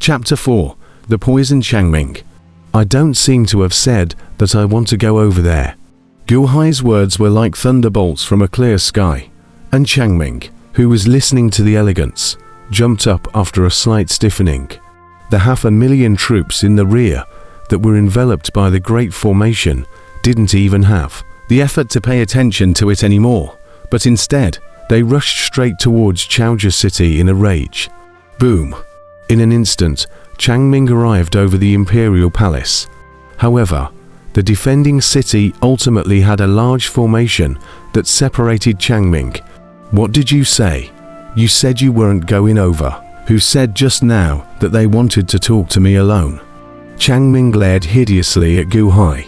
Chapter 4. The Poison Chang. I don't seem to have said that I want to go over there. Gu Hai's words were like thunderbolts from a clear sky, and Chang, who was listening to the elegance, jumped up after a slight stiffening. The 500,000 troops in the rear that were enveloped by the great formation didn't even have the effort to pay attention to it anymore, but instead they rushed straight towards Chaoji City in a rage. Boom! In an instant, Chang arrived over the Imperial Palace. However, the defending city ultimately had a large formation that separated Chang. What did you say? You said you weren't going over. Who said just now that they wanted to talk to me alone? Chang glared hideously at Gu Hai.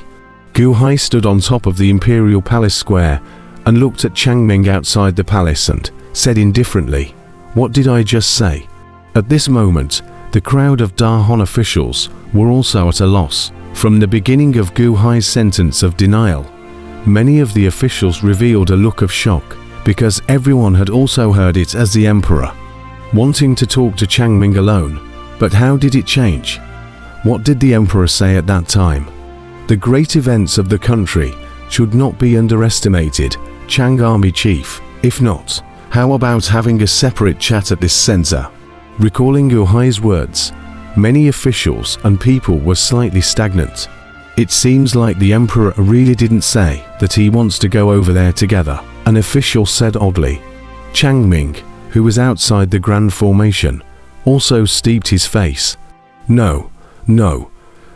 Gu Hai stood on top of the Imperial Palace square and looked at Chang outside the palace and said indifferently, "What did I just say?" At this moment, the crowd of Da Hong officials were also at a loss. From the beginning of Gu Hai's sentence of denial, many of the officials revealed a look of shock, because everyone had also heard it as the emperor wanting to talk to Chang alone. But how did it change? What did the emperor say at that time? The great events of the country should not be underestimated, Chang army chief. If not, how about having a separate chat at this center? Recalling Gu Hai's words, many officials and people were slightly stagnant. It seems like the emperor really didn't say that he wants to go over there together, an official said oddly. Chang, who was outside the grand formation, also steeped his face. No.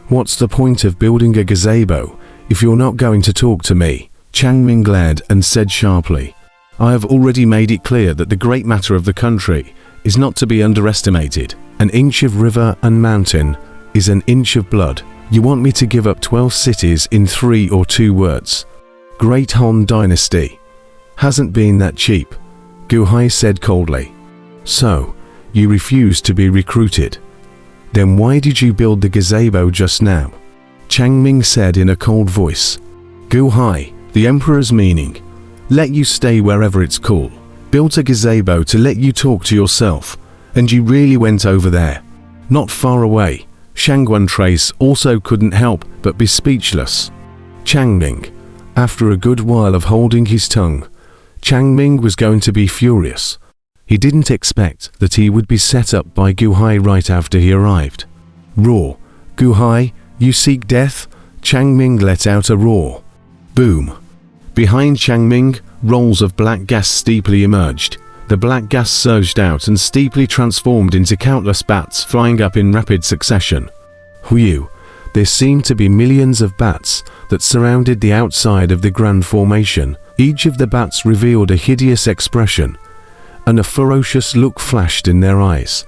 What's the point of building a gazebo if you're not going to talk to me? Chang glared and said sharply, I have already made it clear that the great matter of the country is not to be underestimated. An inch of river and mountain is an inch of blood. You want me to give up 12 cities in 3 or 2 words? Great Han Dynasty hasn't been that cheap, Gu Hai said coldly. So, you refuse to be recruited? Then why did you build the gazebo just now? Chang said in a cold voice. Gu Hai, the emperor's meaning, let you stay wherever it's cool. Built a gazebo to let you talk to yourself, and you really went over there. Not far away, Shangguan Trace also couldn't help but be speechless. Chang, after a good while of holding his tongue, Chang was going to be furious. He didn't expect that he would be set up by Gu Hai right after he arrived. Roar! Gu Hai, you seek death? Chang let out a roar. Boom! Behind Chang, rolls of black gas steeply emerged. The black gas surged out and steeply transformed into countless bats flying up in rapid succession. Whew! There seemed to be millions of bats that surrounded the outside of the grand formation. Each of the bats revealed a hideous expression, and a ferocious look flashed in their eyes.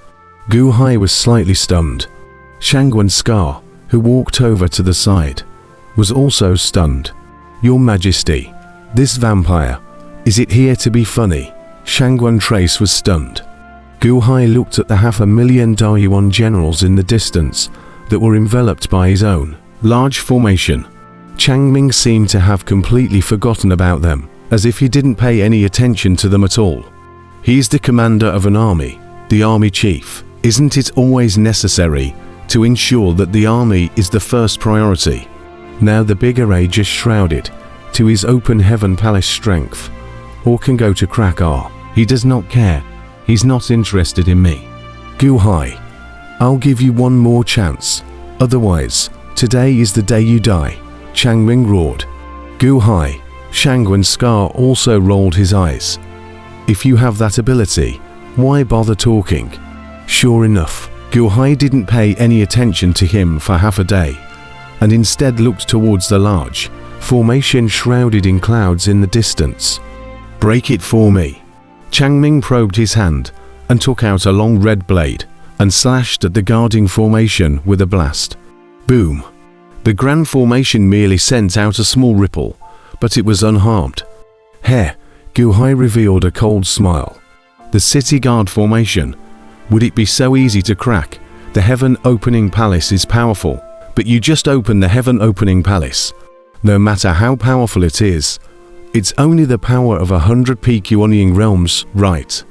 Gu Hai was slightly stunned. Shangguan Scar, who walked over to the side, was also stunned. Your Majesty, this vampire, is it here to be funny? Shangguan Trace was stunned. Gu Hai looked at the 500,000 Dayuan generals in the distance that were enveloped by his own large formation. Chang seemed to have completely forgotten about them, as if he didn't pay any attention to them at all. He's the commander of an army, the army chief. Isn't it always necessary to ensure that the army is the first priority? Now the bigger age is shrouded to his open heaven palace strength, or can go to Krakar. He does not care. He's not interested in me. Gu Hai, I'll give you one more chance. Otherwise, today is the day you die. Chang roared. Gu Hai, Shangguan Scar also rolled his eyes. If you have that ability, why bother talking? Sure enough, Gu Hai didn't pay any attention to him for half a day, and instead looked towards the large formation shrouded in clouds in the distance. Break it for me. Chang probed his hand and took out a long red blade and slashed at the guarding formation with a blast. Boom! The grand formation merely sent out a small ripple, but it was unharmed. Heh! Gu Hai revealed a cold smile. The city guard formation. Would it be so easy to crack? The heaven opening palace is powerful, but you just open the heaven opening palace. No matter how powerful it is, it's only the power of 100 PQonying realms, right?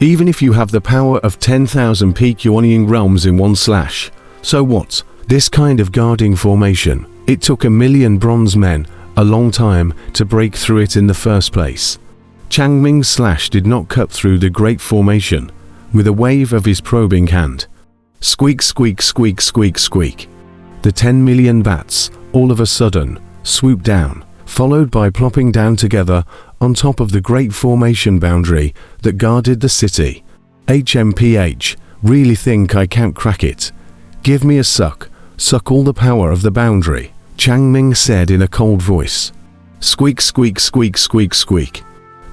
Even if you have the power of 10,000 peak Yuanying realms in one slash. So what? This kind of guarding formation, it took 1,000,000 bronze men a long time to break through it in the first place. Chang Ming's slash did not cut through the great formation. With a wave of his probing hand. Squeak, squeak, squeak, squeak, squeak. The 10,000,000 bats, all of a sudden, swooped down, followed by plopping down together on top of the great formation boundary that guarded the city. HMPH, really think I can't crack it? Give me a suck, suck all the power of the boundary, Chang Ming said in a cold voice. Squeak, squeak, squeak, squeak, squeak.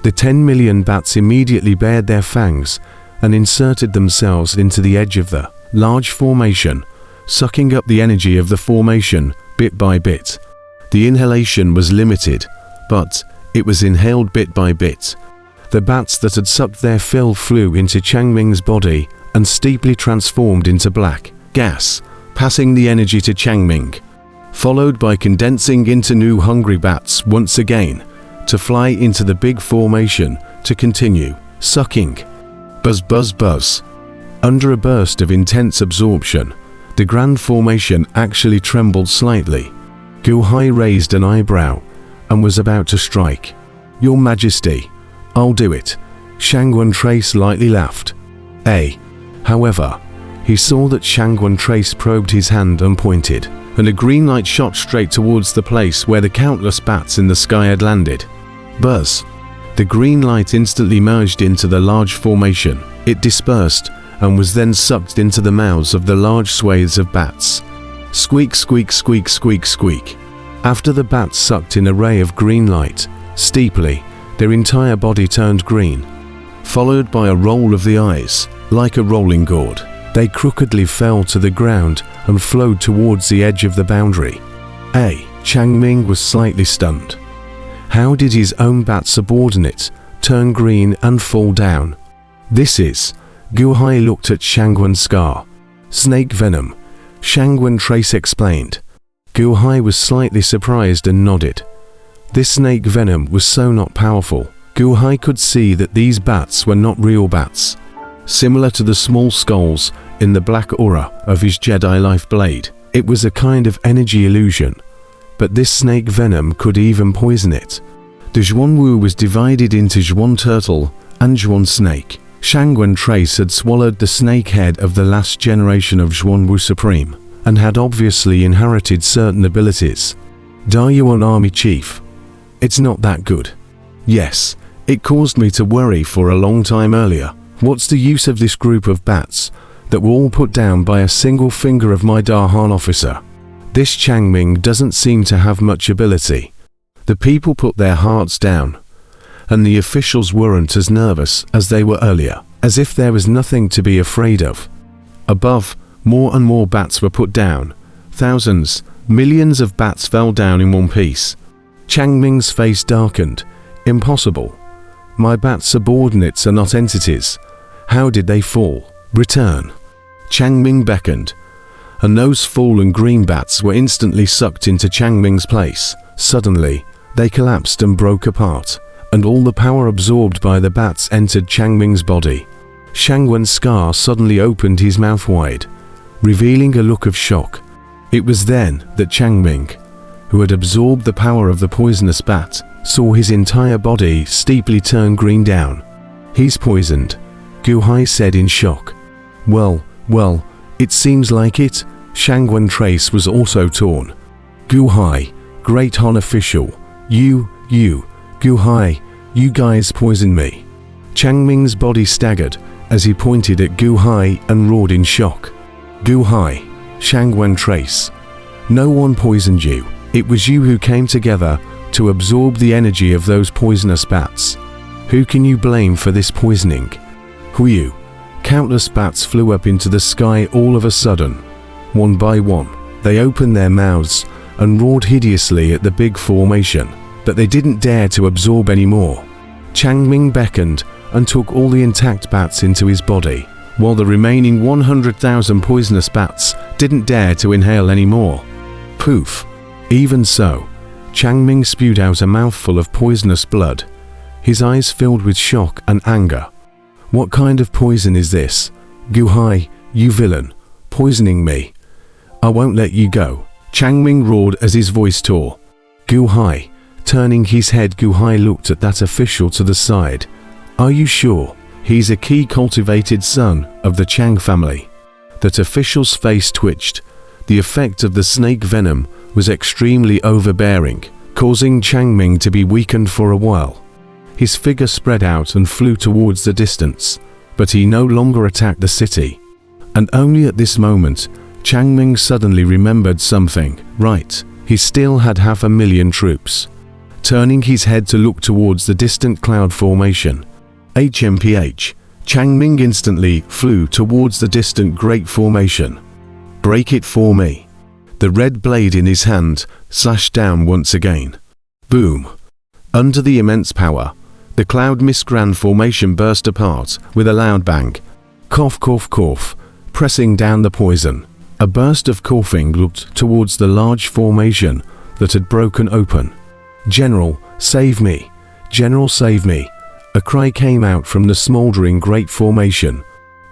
The 10,000,000 bats immediately bared their fangs and inserted themselves into the edge of the large formation, sucking up the energy of the formation bit by bit. The inhalation was limited, but it was inhaled bit by bit. The bats that had sucked their fill flew into Chang Ming's body and steeply transformed into black gas, passing the energy to Chang Ming, followed by condensing into new hungry bats once again, to fly into the big formation to continue sucking. Buzz, buzz, buzz. Under a burst of intense absorption, the grand formation actually trembled slightly. Gu Hai raised an eyebrow and was about to strike. Your Majesty, I'll do it. Shangguan Trace lightly laughed. However, he saw that Shangguan Trace probed his hand and pointed, and a green light shot straight towards the place where the countless bats in the sky had landed. Buzz. The green light instantly merged into the large formation. It dispersed and was then sucked into the mouths of the large swathes of bats. Squeak, squeak, squeak, squeak, squeak. After the bats sucked in a ray of green light, steeply, their entire body turned green, followed by a roll of the eyes, like a rolling gourd. They crookedly fell to the ground and flowed towards the edge of the boundary. Chang Ming was slightly stunned. How did his own bat subordinate turn green and fall down? This is... Gu Hai looked at Shangguan's scar. Snake venom, Shangguan Trace explained. Gu Hai was slightly surprised and nodded. This snake venom was so not powerful. Gu Hai could see that these bats were not real bats. Similar to the small skulls in the black aura of his Jedi life blade, it was a kind of energy illusion. But this snake venom could even poison it. The Zhuan Wu was divided into Zhuan Turtle and Zhuan Snake. Shangguan Trace had swallowed the snake head of the last generation of Zhuan Wu Supreme, and had obviously inherited certain abilities. Dayuan Army Chief. It's not that good. Yes, it caused me to worry for a long time earlier. What's the use of this group of bats that were all put down by a single finger of my Dahan officer? This Chang Ming doesn't seem to have much ability. The people put their hearts down, and the officials weren't as nervous as they were earlier, as if there was nothing to be afraid of. Above, more and more bats were put down. Thousands, millions of bats fell down in one piece. Chang Ming's face darkened. Impossible. My bat subordinates are not entities. How did they fall? Return. Chang Ming beckoned, and those fallen green bats were instantly sucked into Chang Ming's place. Suddenly, they collapsed and broke apart, and all the power absorbed by the bats entered Chang Ming's body. Shangguan's scar suddenly opened his mouth wide, revealing a look of shock. It was then that Chang Ming, who had absorbed the power of the poisonous bat, saw his entire body steeply turn green down. He's poisoned, Gu Hai said in shock. Well, it seems like it. Shangguan Trace was also torn. Gu Hai, Great Han official, you, Gu Hai, you guys poisoned me. Chang Ming's body staggered as he pointed at Gu Hai and roared in shock. Gu Hai, Shangguan Trace, no one poisoned you. It was you who came together to absorb the energy of those poisonous bats. Who can you blame for this poisoning? Huyu. Countless bats flew up into the sky all of a sudden. One by one, they opened their mouths and roared hideously at the big formation, but they didn't dare to absorb any more. Chang Ming beckoned and took all the intact bats into his body, while the remaining 100,000 poisonous bats didn't dare to inhale any more. Poof. Even so, Chang Ming spewed out a mouthful of poisonous blood, his eyes filled with shock and anger. What kind of poison is this? Gu Hai, you villain, poisoning me. I won't let you go, Chang Ming roared as his voice tore. Gu Hai, turning his head, Gu Hai looked at that official to the side. Are you sure? He's a key cultivated son of the Chang family. That official's face twitched. The effect of the snake venom was extremely overbearing, causing Chang Ming to be weakened for a while. His figure spread out and flew towards the distance, but he no longer attacked the city. And only at this moment, Chang Ming suddenly remembered something. Right, he still had 500,000 troops. Turning his head to look towards the distant cloud formation. HMPH, Chang Ming instantly flew towards the distant great formation. Break it for me. The red blade in his hand slashed down once again. Boom. Under the immense power, the cloud mist grand formation burst apart with a loud bang. Cough, cough, cough, pressing down the poison. A burst of coughing looked towards the large formation that had broken open. General, save me. General, save me. A cry came out from the smoldering great formation.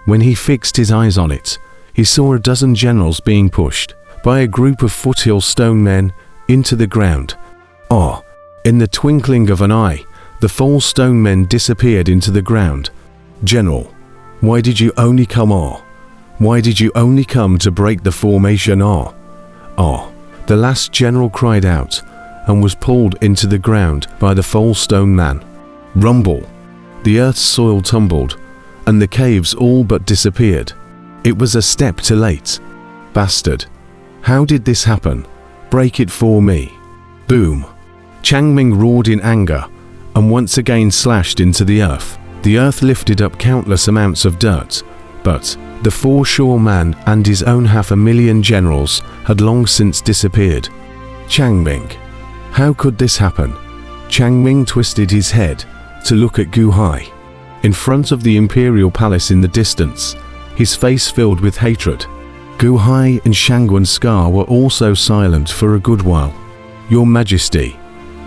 When he fixed his eyes on it, he saw a dozen generals being pushed by a group of foothill stone men into the ground. Ah! In the twinkling of an eye, the 4 stone men disappeared into the ground. General, why did you only come? Why did you only come to break the formation? The last general cried out and was pulled into the ground by the 4 stone man. Rumble. The earth's soil tumbled, and the caves all but disappeared. It was a step too late. Bastard. How did this happen? Break it for me. Boom. Chang Ming roared in anger, and once again slashed into the earth. The earth lifted up countless amounts of dirt, but the 4 shore man and his own 500,000 generals had long since disappeared. Chang Ming. How could this happen? Chang Ming twisted his head to look at Gu Hai. In front of the imperial palace in the distance, his face filled with hatred. Gu Hai and Shangguan Scar were also silent for a good while. Your Majesty,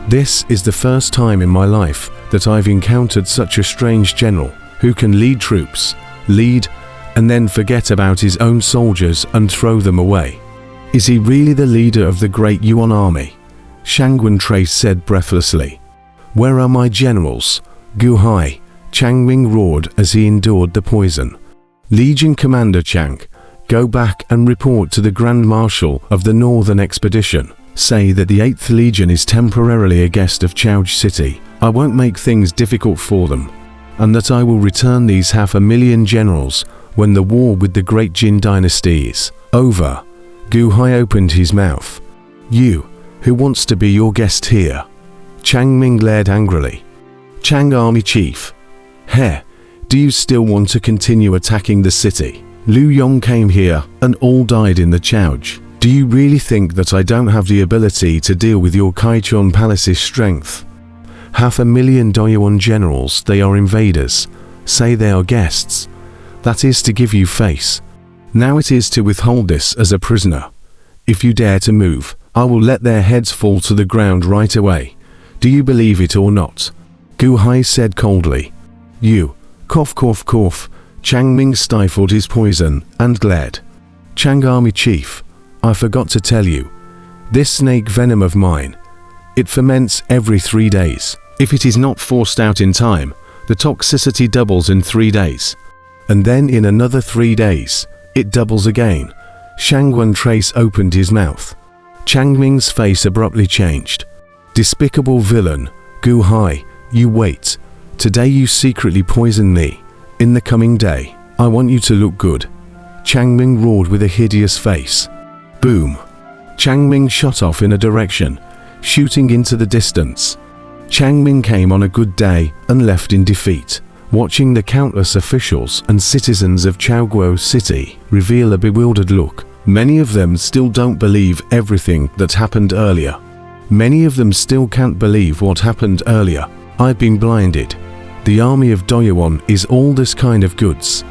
this is the first time in my life that I've encountered such a strange general who can lead troops, and then forget about his own soldiers and throw them away. Is he really the leader of the great Yuan army? Shangguan Trace said breathlessly. Where are my generals? Gu Hai, Chang Ming roared as he endured the poison. Legion Commander Chang, go back and report to the Grand Marshal of the Northern Expedition. Say that the 8th Legion is temporarily a guest of Chaoji City. I won't make things difficult for them, and that I will return these 500,000 generals when the war with the Great Jin dynasty is over. Gu Hai opened his mouth. You, who wants to be your guest here? Chang Ming glared angrily. Chang Army Chief. Heh, do you still want to continue attacking the city? Liu Yong came here and all died in the Chaoji. Do you really think that I don't have the ability to deal with your Kaichon Palace's strength? 500,000 Doyuan generals, they are invaders. Say they are guests. That is to give you face. Now it is to withhold this as a prisoner. If you dare to move, I will let their heads fall to the ground right away. Do you believe it or not? Gu Hai said coldly. You, cough, cough, cough. Chang Ming stifled his poison and glared. Chang Army Chief, I forgot to tell you. This snake venom of mine, it ferments every 3 days. If it is not forced out in time, the toxicity doubles in 3 days. And then in another 3 days, it doubles again. Shangguan Trace opened his mouth. Chang Ming's face abruptly changed. Despicable villain, Gu Hai, you wait. Today you secretly poison me. In the coming day, I want you to look good. Chang Ming roared with a hideous face. Boom. Chang Ming shot off in a direction, shooting into the distance. Chang Ming came on a good day and left in defeat, watching the countless officials and citizens of Chaoguo City reveal a bewildered look. Many of them still don't believe everything that happened earlier. Many of them still can't believe what happened earlier. I've been blinded. The army of Doyuan is all this kind of goods.